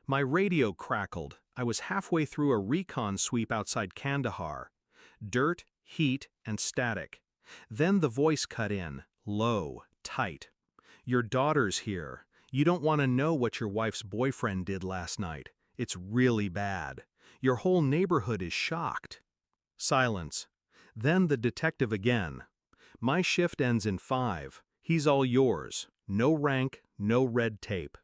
My radio crackled. I was halfway through a recon sweep outside Kandahar. Dirt, heat, and static. Then the voice cut in, low, tight. "Your daughter's here. You don't want to know what your wife's boyfriend did last night. It's really bad. Your whole neighborhood is shocked." Silence. Then the detective again. "My shift ends in 5. He's all yours. No rank, no red tape."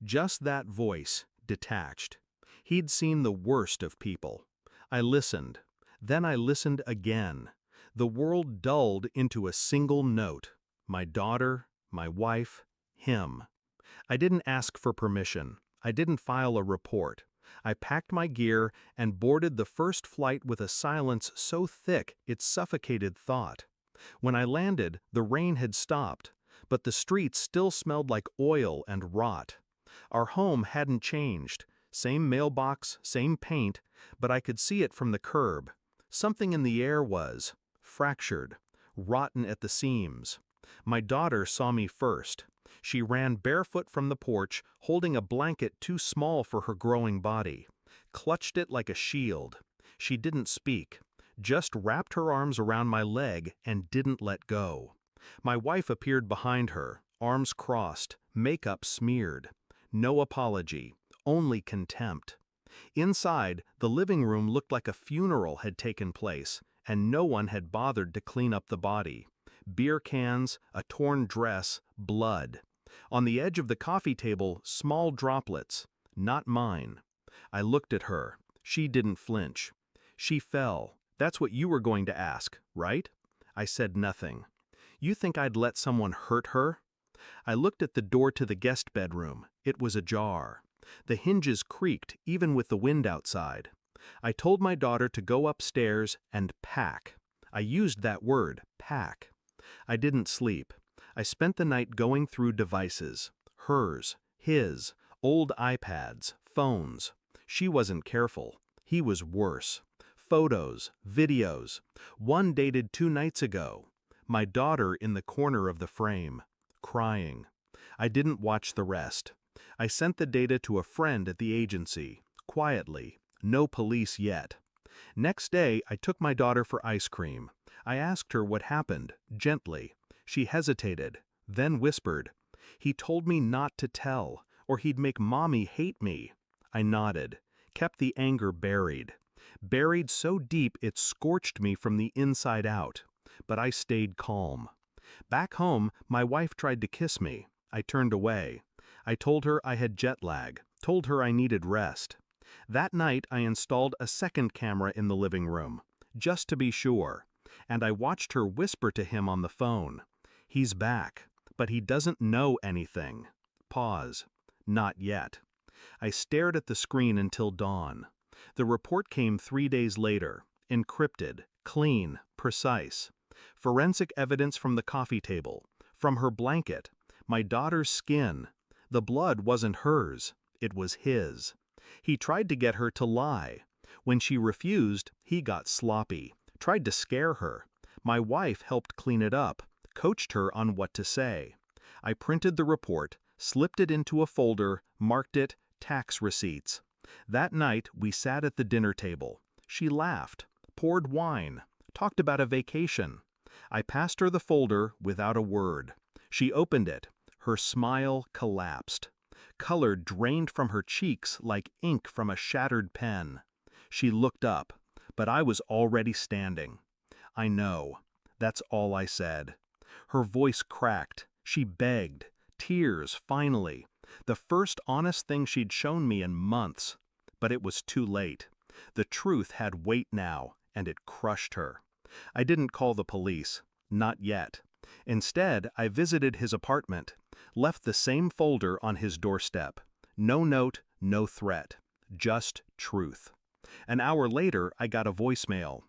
Just that voice, detached. He'd seen the worst of people. I listened. Then I listened again. The world dulled into a single note. My daughter, my wife, him. I didn't ask for permission. I didn't file a report. I packed my gear and boarded the first flight with a silence so thick it suffocated thought. When I landed, the rain had stopped, but the streets still smelled like oil and rot. Our home hadn't changed. Same mailbox, same paint, but I could see it from the curb. Something in the air was fractured, rotten at the seams. My daughter saw me first. She ran barefoot from the porch, holding a blanket too small for her growing body, clutched it like a shield. She didn't speak, just wrapped her arms around my leg and didn't let go. My wife appeared behind her, arms crossed, makeup smeared. No apology, only contempt. Inside, the living room looked like a funeral had taken place, and no one had bothered to clean up the body. Beer cans, a torn dress, blood. On the edge of the coffee table, small droplets. Not mine. I looked at her. She didn't flinch. "She fell. That's what you were going to ask, right?" I said nothing. "You think I'd let someone hurt her?" I looked at the door to the guest bedroom. It was ajar. The hinges creaked even with the wind outside. I told my daughter to go upstairs and pack. I used that word, pack. I didn't sleep. I spent the night going through devices. Hers, his, old iPads, phones. She wasn't careful. He was worse. Photos, videos. One dated 2 nights ago. My daughter in the corner of the frame, crying. I didn't watch the rest. I sent the data to a friend at the agency, quietly. No police yet. Next day, I took my daughter for ice cream. I asked her what happened, gently. She hesitated, then whispered, "He told me not to tell, or he'd make Mommy hate me." I nodded, kept the anger buried. Buried so deep it scorched me from the inside out. But I stayed calm. Back home, my wife tried to kiss me. I turned away. I told her I had jet lag, told her I needed rest. That night I installed a second camera in the living room, just to be sure, and I watched her whisper to him on the phone. "He's back, but he doesn't know anything." Pause. Not yet. I stared at the screen until dawn. The report came 3 days later, encrypted, clean, precise. Forensic evidence from the coffee table, from her blanket, my daughter's skin. The blood wasn't hers, it was his. He tried to get her to lie. When she refused, he got sloppy, tried to scare her. My wife helped clean it up, coached her on what to say. I printed the report, slipped it into a folder, marked it tax receipts. That night we sat at the dinner table. She laughed, poured wine, talked about a vacation. I passed her the folder without a word. She opened it. Her smile collapsed. Color drained from her cheeks like ink from a shattered pen. She looked up, but I was already standing. "I know." That's all I said. Her voice cracked. She begged. Tears, finally. The first honest thing she'd shown me in months. But it was too late. The truth had weight now, and it crushed her. I didn't call the police. Not yet. Instead, I visited his apartment, left the same folder on his doorstep. No note, no threat. Just truth. An hour later, I got a voicemail.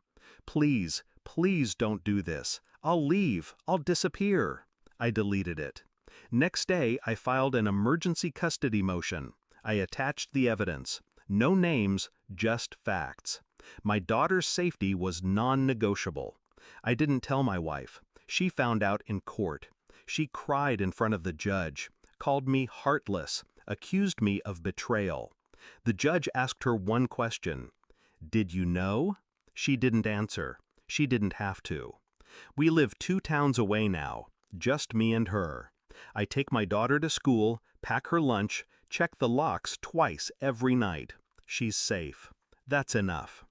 "Please, please don't do this. I'll leave. I'll disappear." I deleted it. Next day, I filed an emergency custody motion. I attached the evidence. No names, just facts. My daughter's safety was non-negotiable. I didn't tell my wife. She found out in court. She cried in front of the judge, called me heartless, accused me of betrayal. The judge asked her one question. Did you know? She didn't answer. She didn't have to. We live 2 towns away now, just me and her. I take my daughter to school, pack her lunch, check the locks twice every night. She's safe. That's enough.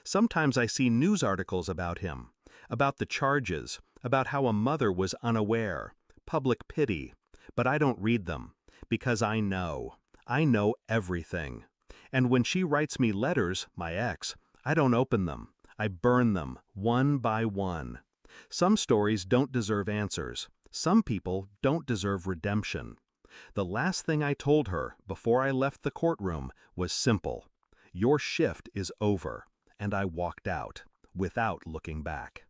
Sometimes I see news articles about him, about the charges, about how a mother was unaware, public pity, but I don't read them, because I know. I know everything. And when she writes me letters, my ex, I don't open them. I burn them, one by one. Some stories don't deserve answers. Some people don't deserve redemption. The last thing I told her before I left the courtroom was simple. Your shift is over. And I walked out, without looking back.